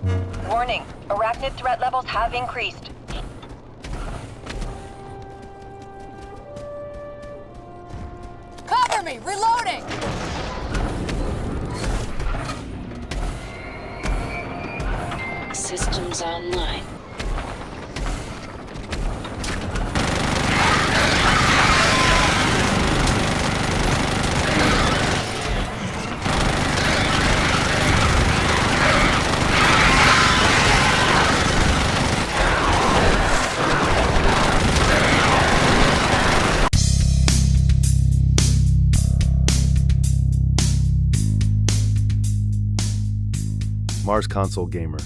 Warning, Arachnid threat levels have increased. Cover me! Reloading! Systems online. Mars Console Gamer.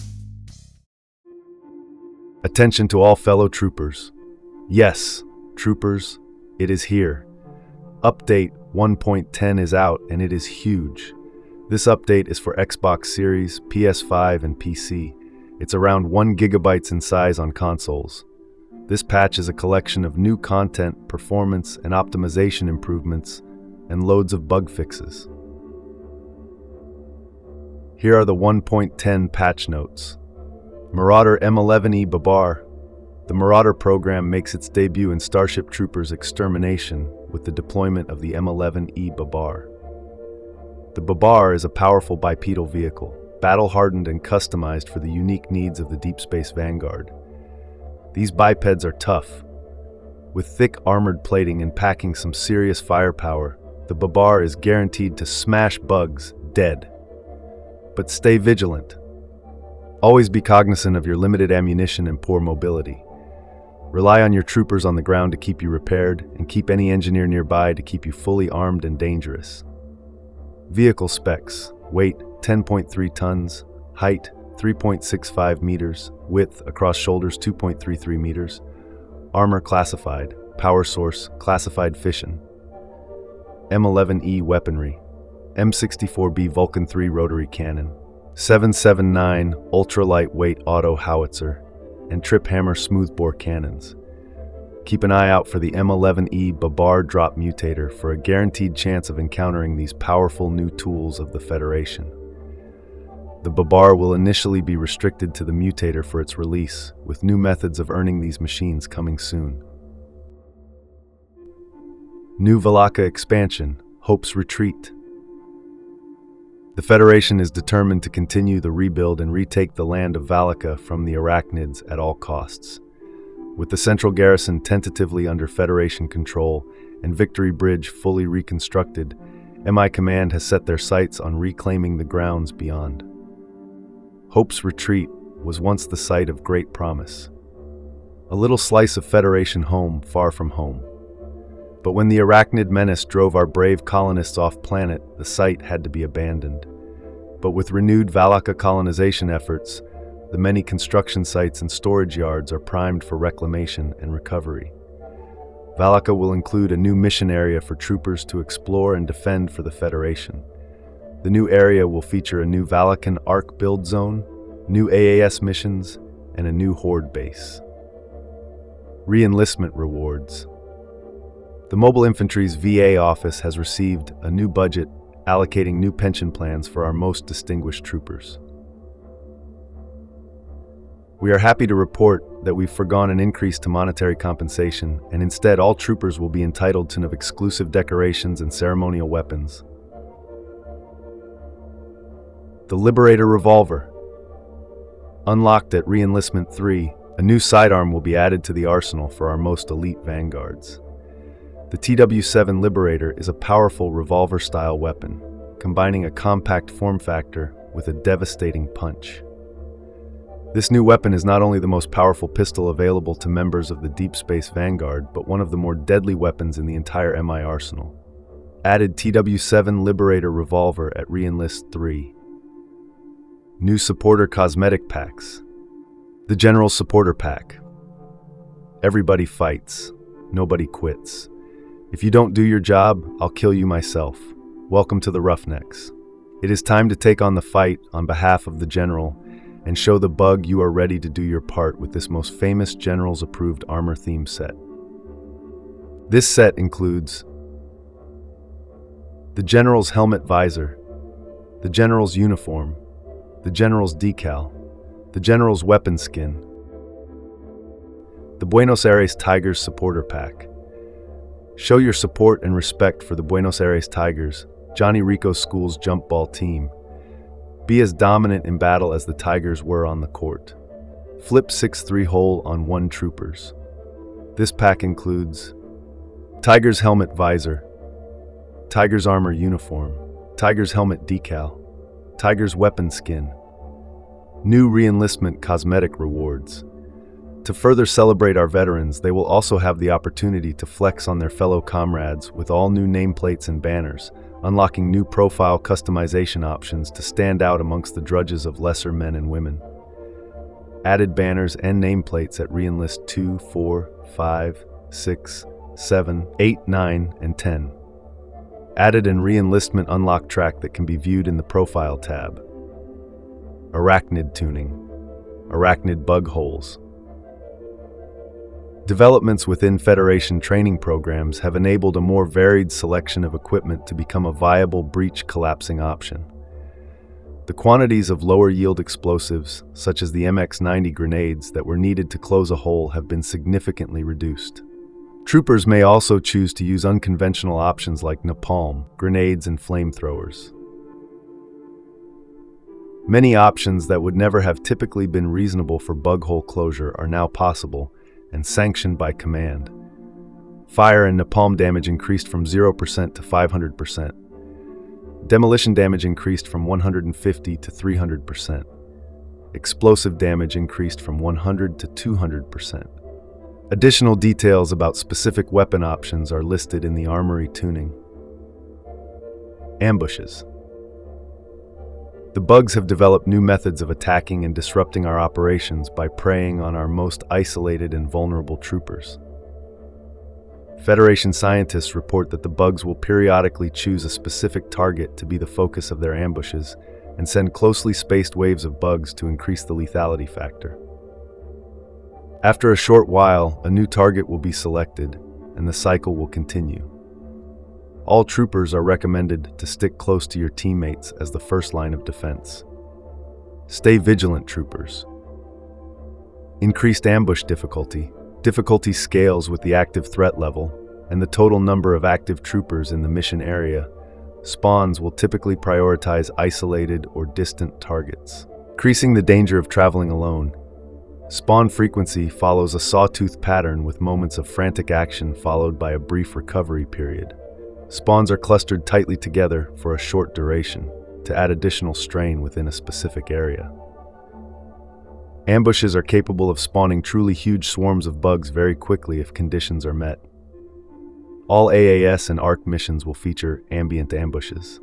Attention to all fellow troopers. Yes, troopers, it is here. Update 1.10 is out and it is huge. This update is for Xbox Series, PS5 and PC. It's around 1 GB in size on consoles. This patch is a collection of new content, performance and optimization improvements, and loads of bug fixes. Here are the 1.10 patch notes. Marauder M11E Babar. The Marauder program makes its debut in Starship Troopers Extermination with the deployment of the M11E Babar. The Babar is a powerful bipedal vehicle, battle-hardened and customized for the unique needs of the Deep Space Vanguard. These bipeds are tough. With thick armored plating and packing some serious firepower, the Babar is guaranteed to smash bugs dead. But stay vigilant. Always be cognizant of your limited ammunition and poor mobility. Rely on your troopers on the ground to keep you repaired, and keep any engineer nearby to keep you fully armed and dangerous. Vehicle specs: weight 10.3 tons, height 3.65 meters, width across shoulders 2.33 meters, armor classified, power source classified fission. M11E weaponry: M64B Vulcan 3 rotary cannon, 779 ultra-lightweight auto howitzer, and trip hammer smoothbore cannons. Keep an eye out for the M11E Babar drop mutator for a guaranteed chance of encountering these powerful new tools of the Federation. The Babar will initially be restricted to the mutator for its release, with new methods of earning these machines coming soon. New Valaka expansion, Hope's Retreat. The Federation is determined to continue the rebuild and retake the land of Valaka from the Arachnids at all costs. With the central garrison tentatively under Federation control and Victory Bridge fully reconstructed, MI Command has set their sights on reclaiming the grounds beyond. Hope's Retreat was once the site of great promise. A little slice of Federation home far from home. But when the Arachnid menace drove our brave colonists off planet, the site had to be abandoned. But with renewed Valaka colonization efforts, the many construction sites and storage yards are primed for reclamation and recovery. Valaka will include a new mission area for troopers to explore and defend for the Federation. The new area will feature a new Valakan Arc build zone, new AAS missions, and a new Horde base. Reenlistment rewards. The Mobile Infantry's VA office has received a new budget, allocating new pension plans for our most distinguished troopers. We are happy to report that we've forgone an increase to monetary compensation, and instead all troopers will be entitled to exclusive decorations and ceremonial weapons. The Liberator Revolver. Unlocked at Reenlistment 3, a new sidearm will be added to the arsenal for our most elite vanguards. The TW7 Liberator is a powerful revolver-style weapon, combining a compact form factor with a devastating punch. This new weapon is not only the most powerful pistol available to members of the Deep Space Vanguard, but one of the more deadly weapons in the entire MI arsenal. Added TW7 Liberator Revolver at Reenlist 3. New Supporter Cosmetic Packs. The General Supporter Pack. Everybody fights. Nobody quits. If you don't do your job, I'll kill you myself. Welcome to the Roughnecks. It is time to take on the fight on behalf of the General and show the bug you are ready to do your part with this most famous General's approved armor theme set. This set includes the General's helmet visor, the General's uniform, the General's decal, The General's Weapon Skin. The Buenos Aires Tigers Supporter Pack. Show your support and respect for the Buenos Aires Tigers, Johnny Rico School's jump ball team. Be as dominant in battle as the Tigers were on the court. Flip 6-3 hole on 1 troopers. This pack includes Tiger's helmet visor, Tiger's armor uniform, Tiger's helmet decal, Tiger's weapon skin, new Reenlistment cosmetic rewards. To further celebrate our veterans, they will also have the opportunity to flex on their fellow comrades with all new nameplates and banners, unlocking new profile customization options to stand out amongst the drudges of lesser men and women. Added banners and nameplates at Reenlist 2, 4, 5, 6, 7, 8, 9, and 10. Added in Reenlistment unlock track that can be viewed in the Profile tab. Arachnid tuning. Arachnid bug holes. Developments within Federation training programs have enabled a more varied selection of equipment to become a viable breach collapsing option. The quantities of lower-yield explosives, such as the MX-90 grenades that were needed to close a hole, have been significantly reduced. Troopers may also choose to use unconventional options like napalm, grenades, and flamethrowers. Many options that would never have typically been reasonable for bug hole closure are now possible and sanctioned by command. Fire and napalm damage increased from 0% to 500%. Demolition damage increased from 150 to 300%. Explosive damage increased from 100 to 200%. Additional details about specific weapon options are listed in the Armory tuning. Ambushes. The bugs have developed new methods of attacking and disrupting our operations by preying on our most isolated and vulnerable troopers. Federation scientists report that the bugs will periodically choose a specific target to be the focus of their ambushes and send closely spaced waves of bugs to increase the lethality factor. After a short while, a new target will be selected, and the cycle will continue. All troopers are recommended to stick close to your teammates as the first line of defense. Stay vigilant, troopers. Increased ambush difficulty. Difficulty scales with the active threat level and the total number of active troopers in the mission area. Spawns will typically prioritize isolated or distant targets, increasing the danger of traveling alone. Spawn frequency follows a sawtooth pattern with moments of frantic action followed by a brief recovery period. Spawns are clustered tightly together for a short duration to add additional strain within a specific area. Ambushes are capable of spawning truly huge swarms of bugs very quickly if conditions are met. All AAS and ARC missions will feature ambient ambushes.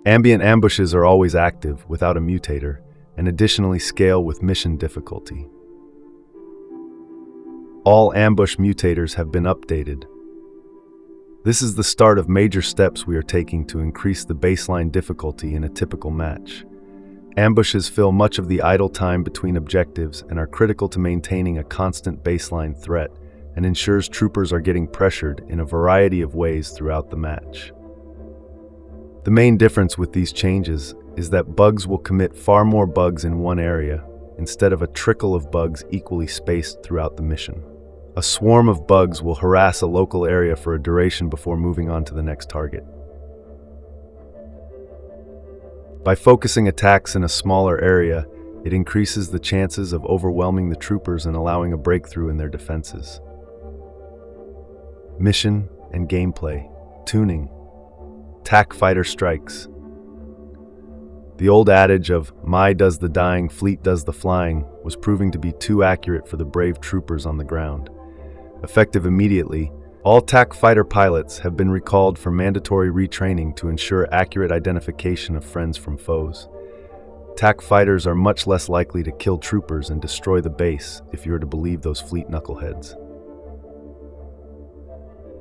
Ambient ambushes are always active without a mutator and additionally scale with mission difficulty. All ambush mutators have been updated. This is the start of major steps we are taking to increase the baseline difficulty in a typical match. Ambushes fill much of the idle time between objectives and are critical to maintaining a constant baseline threat and ensures troopers are getting pressured in a variety of ways throughout the match. The main difference with these changes is that bugs will commit far more bugs in one area instead of a trickle of bugs equally spaced throughout the mission. A swarm of bugs will harass a local area for a duration before moving on to the next target. By focusing attacks in a smaller area, it increases the chances of overwhelming the troopers and allowing a breakthrough in their defenses. Mission and gameplay. Tuning. TAC fighter strikes. The old adage of "My does the dying, fleet does the flying" was proving to be too accurate for the brave troopers on the ground. Effective immediately, all TAC fighter pilots have been recalled for mandatory retraining to ensure accurate identification of friends from foes. TAC fighters are much less likely to kill troopers and destroy the base if you are to believe those fleet knuckleheads.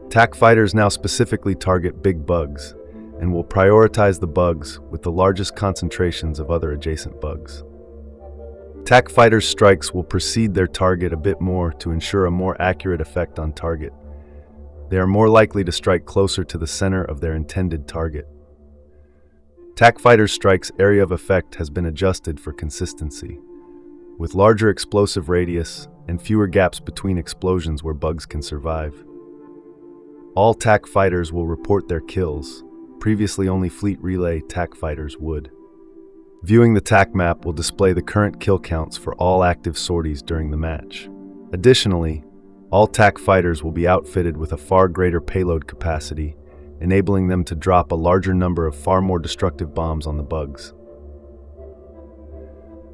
TAC fighters now specifically target big bugs and will prioritize the bugs with the largest concentrations of other adjacent bugs. TAC fighters' strikes will precede their target a bit more to ensure a more accurate effect on target. They are more likely to strike closer to the center of their intended target. TAC fighters' strikes' area of effect has been adjusted for consistency. with larger explosive radius and fewer gaps between explosions where bugs can survive. All TAC fighters will report their kills. Previously, only Fleet Relay TAC fighters would. Viewing the TAC map will display the current kill counts for all active sorties during the match. Additionally, all TAC fighters will be outfitted with a far greater payload capacity, enabling them to drop a larger number of far more destructive bombs on the bugs.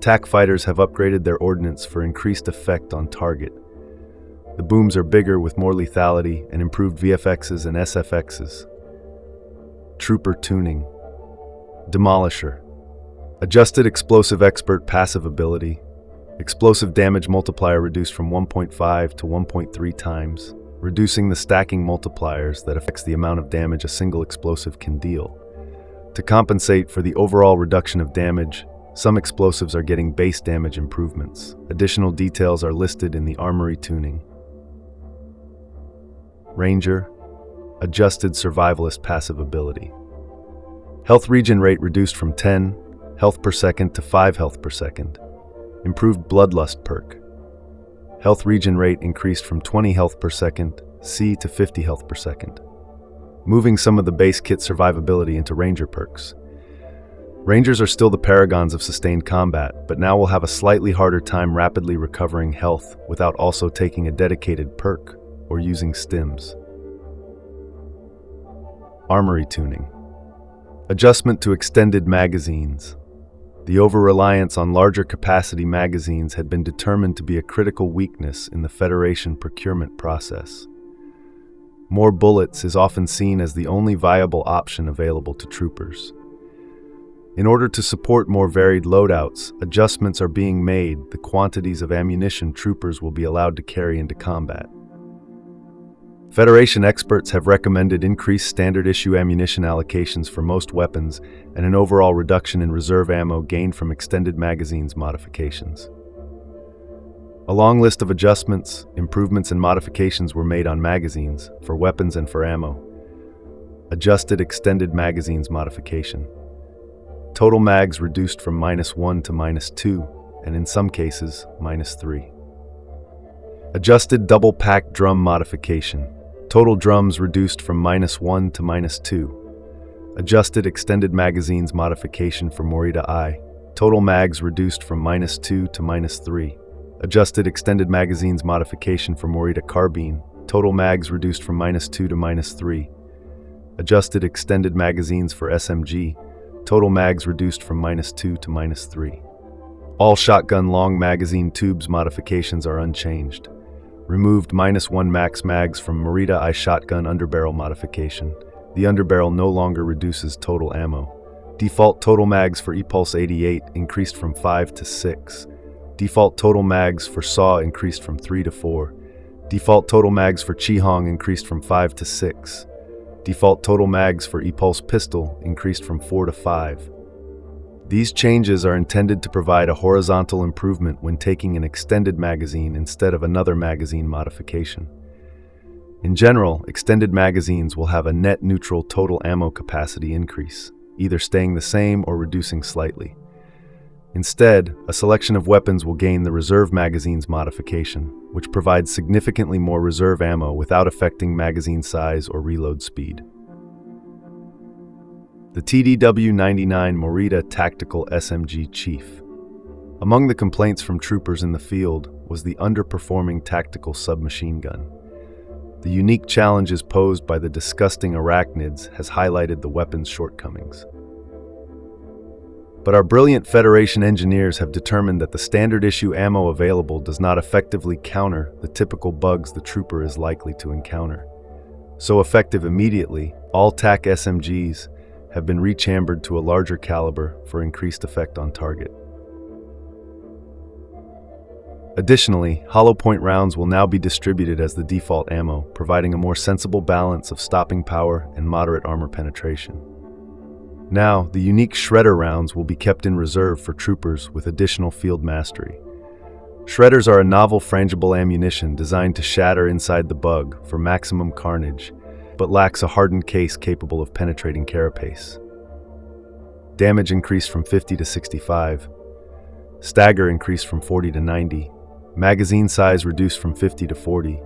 TAC fighters have upgraded their ordnance for increased effect on target. The booms are bigger with more lethality and improved VFXs and SFXs. Trooper tuning. Demolisher. Adjusted explosive expert passive ability. Explosive damage multiplier reduced from 1.5 to 1.3 times, reducing the stacking multipliers that affects the amount of damage a single explosive can deal. To compensate for the overall reduction of damage, some explosives are getting base damage improvements. Additional details are listed in the Armory tuning. Ranger. Adjusted survivalist passive ability. Health regen rate reduced from 10 health per second to 5 health per second. Improved bloodlust perk. Health regen rate increased from 20 health per second C to 50 health per second. Moving some of the base kit survivability into Ranger perks. Rangers are still the paragons of sustained combat, but now will have a slightly harder time rapidly recovering health without also taking a dedicated perk or using stims. Armory tuning. Adjustment to extended magazines. The over-reliance on larger capacity magazines had been determined to be a critical weakness in the Federation procurement process. More bullets is often seen as the only viable option available to troopers. In order to support more varied loadouts, adjustments are being made the quantities of ammunition troopers will be allowed to carry into combat. Federation experts have recommended increased standard issue ammunition allocations for most weapons and an overall reduction in reserve ammo gained from extended magazines modifications. A long list of adjustments, improvements, and modifications were made on magazines, for weapons and for ammo. Adjusted extended magazines modification. Total mags reduced from -1 to -2, and in some cases, -3. Adjusted double pack drum modification. Total drums reduced from -1 to -2. Adjusted extended magazines modification for Morita I. Total mags reduced from -2 to -3. Adjusted extended magazines modification for Morita Carbine. Total mags reduced from -2 to -3. Adjusted extended magazines for SMG. Total mags reduced from -2 to -3. All shotgun long magazine tubes modifications are unchanged. Removed -1 max mags from Morita I shotgun underbarrel modification. The underbarrel no longer reduces total ammo. Default total mags for ePulse 88 increased from 5 to 6. Default total mags for SAW increased from 3 to 4. Default total mags for Chi-Hong increased from 5 to 6. Default total mags for ePulse pistol increased from 4 to 5. These changes are intended to provide a horizontal improvement when taking an extended magazine instead of another magazine modification. In general, extended magazines will have a net neutral total ammo capacity increase, either staying the same or reducing slightly. Instead, a selection of weapons will gain the reserve magazines modification, which provides significantly more reserve ammo without affecting magazine size or reload speed. The TDW-99 Morita Tactical SMG Chief. Among the complaints from troopers in the field was the underperforming tactical submachine gun. The unique challenges posed by the disgusting Arachnids has highlighted the weapon's shortcomings. But our brilliant Federation engineers have determined that the standard issue ammo available does not effectively counter the typical bugs the trooper is likely to encounter. So effective immediately, all TAC SMGs have been rechambered to a larger caliber for increased effect on target. Additionally, hollow point rounds will now be distributed as the default ammo, providing a more sensible balance of stopping power and moderate armor penetration. Now, the unique shredder rounds will be kept in reserve for troopers with additional field mastery. Shredders are a novel frangible ammunition designed to shatter inside the bug for maximum carnage, but lacks a hardened case capable of penetrating carapace. Damage increased from 50 to 65. Stagger increased from 40 to 90. Magazine size reduced from 50 to 40.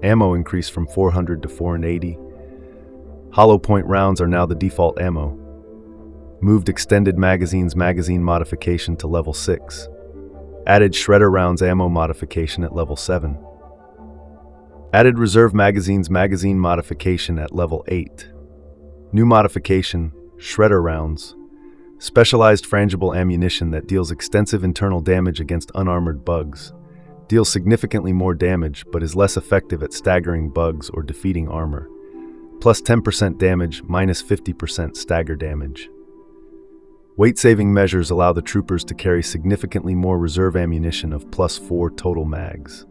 Ammo increased from 400 to 480. Hollow point rounds are now the default ammo. Moved extended magazines magazine modification to level 6. Added shredder rounds ammo modification at level 7. Added reserve magazines magazine modification at level 8. New modification, shredder rounds. Specialized frangible ammunition that deals extensive internal damage against unarmored bugs. Deals significantly more damage but is less effective at staggering bugs or defeating armor. Plus 10% damage, minus 50% stagger damage. Weight-saving measures allow the troopers to carry significantly more reserve ammunition of plus 4 total mags.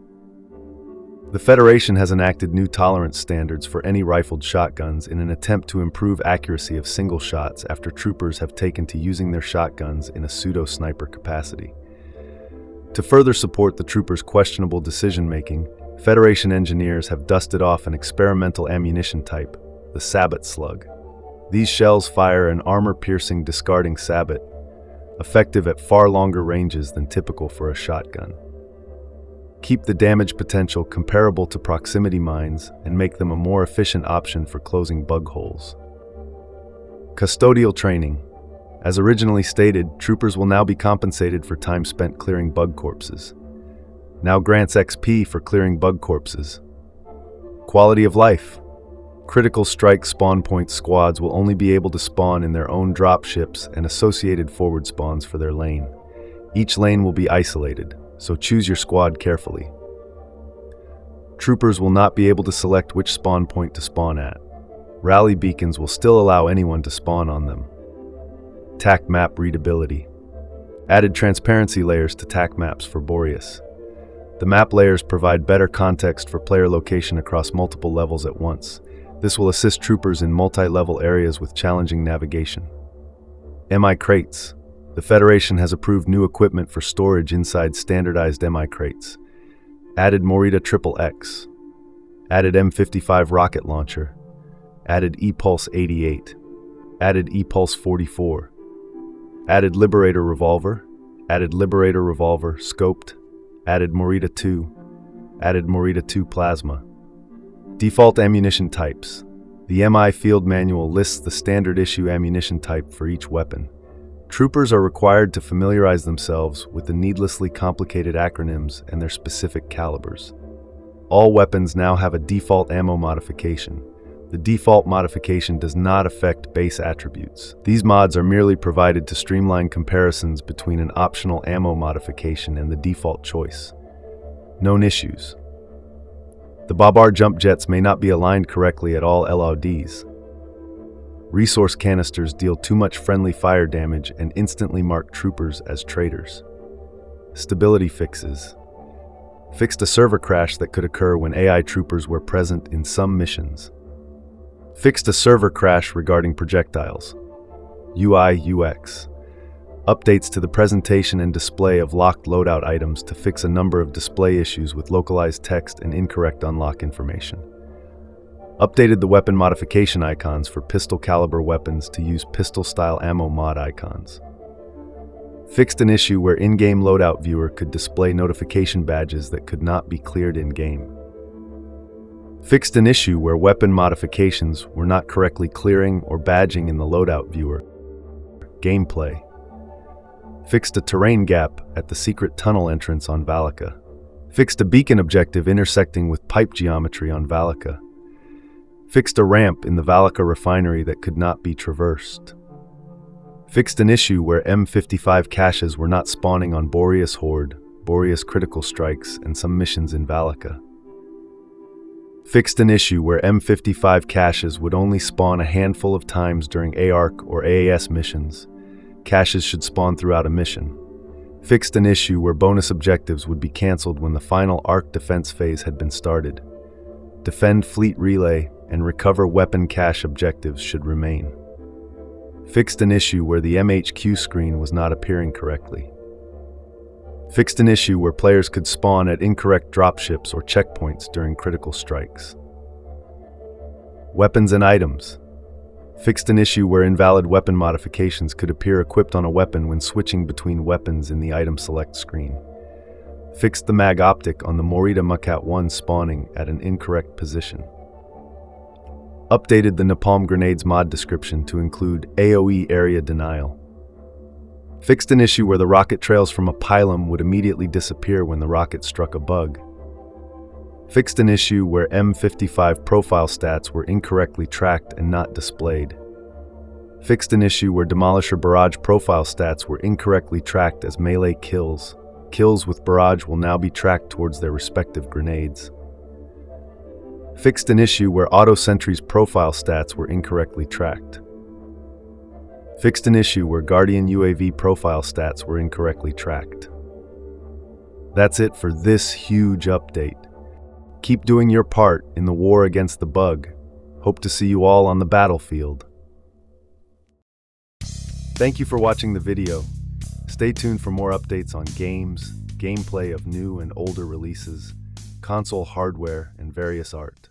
The Federation has enacted new tolerance standards for any rifled shotguns in an attempt to improve accuracy of single shots after troopers have taken to using their shotguns in a pseudo-sniper capacity. To further support the troopers' questionable decision-making, Federation engineers have dusted off an experimental ammunition type, the sabot slug. These shells fire an armor-piercing discarding sabot, effective at far longer ranges than typical for a shotgun. Keep the damage potential comparable to proximity mines and make them a more efficient option for closing bug holes. Custodial training. As originally stated, troopers will now be compensated for time spent clearing bug corpses. Now grants XP for clearing bug corpses. Quality of life. Critical strike spawn point squads will only be able to spawn in their own drop ships and associated forward spawns for their lane. Each lane will be isolated, so choose your squad carefully. Troopers will not be able to select which spawn point to spawn at. Rally beacons will still allow anyone to spawn on them. TAC map readability. Added transparency layers to TAC maps for Boreas. The map layers provide better context for player location across multiple levels at once. This will assist troopers in multi-level areas with challenging navigation. MI crates. The Federation has approved new equipment for storage inside standardized MI crates. Added Morita XXX. Added M55 rocket launcher. Added E-Pulse 88. Added E-Pulse 44. Added Liberator revolver. Added Liberator revolver scoped. Added Morita 2. Added Morita 2 plasma. Default ammunition types. The MI field manual lists the standard issue ammunition type for each weapon. Troopers are required to familiarize themselves with the needlessly complicated acronyms and their specific calibers. All weapons now have a default ammo modification. The default modification does not affect base attributes. These mods are merely provided to streamline comparisons between an optional ammo modification and the default choice. Known issues. The Babar jump jets may not be aligned correctly at all LODs. Resource canisters deal too much friendly fire damage and instantly mark troopers as traitors. Stability fixes. Fixed a server crash that could occur when AI troopers were present in some missions. Fixed a server crash regarding projectiles. UI/UX. Updates to the presentation and display of locked loadout items to fix a number of display issues with localized text and incorrect unlock information. Updated the weapon modification icons for pistol caliber weapons to use pistol-style ammo mod icons. Fixed an issue where in-game loadout viewer could display notification badges that could not be cleared in-game. Fixed an issue where weapon modifications were not correctly clearing or badging in the loadout viewer. Gameplay. Fixed a terrain gap at the secret tunnel entrance on Valaka. Fixed a beacon objective intersecting with pipe geometry on Valaka. Fixed a ramp in the Valaka refinery that could not be traversed. Fixed an issue where M55 caches were not spawning on Boreas Horde, Boreas Critical Strikes, and some missions in Valaka. Fixed an issue where M55 caches would only spawn a handful of times during AARC or AAS missions. Caches should spawn throughout a mission. Fixed an issue where bonus objectives would be cancelled when the final ARC defense phase had been started. Defend fleet relay and recover weapon cache objectives should remain. Fixed an issue where the MHQ screen was not appearing correctly. Fixed an issue where players could spawn at incorrect dropships or checkpoints during critical strikes. Weapons and items. Fixed an issue where invalid weapon modifications could appear equipped on a weapon when switching between weapons in the item select screen. Fixed the mag optic on the Morita Mukat 1 spawning at an incorrect position. Updated the napalm grenades mod description to include AoE area denial. Fixed an issue where the rocket trails from a pylum would immediately disappear when the rocket struck a bug. Fixed an issue where M55 profile stats were incorrectly tracked and not displayed. Fixed an issue where Demolisher Barrage profile stats were incorrectly tracked as melee kills. Kills with Barrage will now be tracked towards their respective grenades. Fixed an issue where Auto Sentry's profile stats were incorrectly tracked. Fixed an issue where Guardian UAV profile stats were incorrectly tracked. That's it for this huge update. Keep doing your part in the war against the bug. Hope to see you all on the battlefield. Thank you for watching the video. Stay tuned for more updates on games, gameplay of new and older releases, console hardware, and various art.